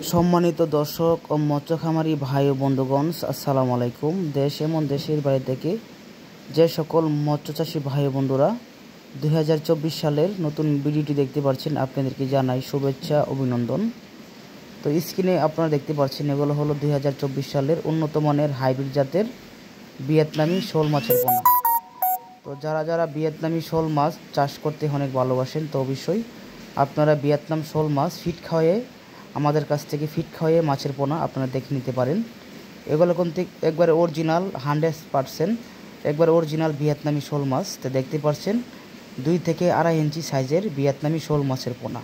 সম্মানিত দর্শক ও মৎস্য খামারি ভাই ও বন্ধুগণ, আসসালামু আলাইকুম। দেশ এবং দেশের বাইরে থেকে যে সকল মৎস্য চাষী ভাই ও বন্ধুরা 2024 সালের নতুন ভিডিওটি দেখতে পাচ্ছেন, আপনাদেরকে জানাই শুভেচ্ছা অভিনন্দন। তো স্ক্রিনে আপনারা দেখতে পাচ্ছেন এগুলো হলো 2024 সালের উন্নত মানের হাইব্রিড জাতের ভিয়েতনামি শোল মাছের পোনা। তো যারা ভিয়েতনামি শোল মাছ চাষ করতে অনেক ভালোবাসেন, তো অবশ্যই আপনারা ভিয়েতনাম শোল মাছ ফিট খাওয়ায়ে আমাদের কাছ থেকে ফিট খাওয়ায়ে মাছের পোনা আপনারা দেখে নিতে পারেন। এগুলো কিন্তু একবারে অরিজিনাল 100% একবার অরিজিনাল ভিয়েতনামি শোল মাছ। তো দেখতে পাচ্ছেন 2 থেকে 2.5 ইঞ্চি সাইজের ভিয়েতনামি শোল মাছের পোনা।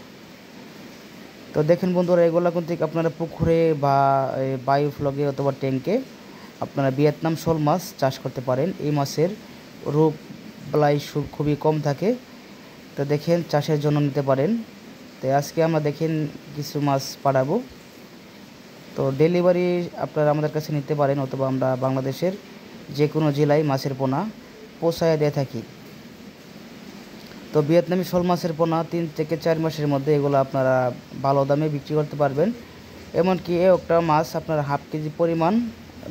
তো দেখেন বন্ধুরা, এগুলো কিন্তু আপনারা পুকুরে বা বায়োফ্লগে অথবা ট্যাঙ্কে আপনারা ভিয়েতনাম শোল মাছ চাষ করতে পারেন। এই মাছের রোগ বালাই খুবই কম থাকে। তো দেখেন চাষের জন্য নিতে পারেন। তো আজকে আমরা দেখেন কিছু মাছ পাঠাবো। তো ডেলিভারি আপনারা আমাদের কাছে নিতে পারেন, অথবা আমরা বাংলাদেশের যে কোনো জেলায় মাছের পোনা পৌঁছায় দিয়ে থাকি। তো ভিয়েতনামি শোল মাছের পোনা 3 থেকে 4 মাসের মধ্যে এগুলো আপনারা ভালো দামে বিক্রি করতে পারবেন। এমনকি একটা মাছ আপনারা হাফ কেজি পরিমাণ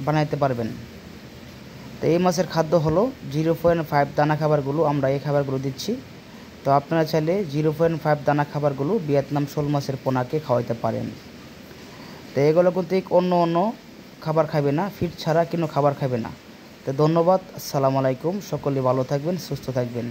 বানাইতে পারবেন। তো এই মাছের খাদ্য হলো 0.5 দানা খাবারগুলো, আমরা এই খাবারগুলো দিচ্ছি। তো আপনারা চাইলে 0.5 দানা খাবারগুলো ভিয়েতনাম শোল মাছের পোনাকে খাওয়াইতে পারেন। তো এগুলো কিন্তু অন্য খাবার খাবে না, ফিড ছাড়া কোনো খাবার খাবে না। তো ধন্যবাদ, আসসালামু আলাইকুম। সকলে ভালো থাকবেন, সুস্থ থাকবেন।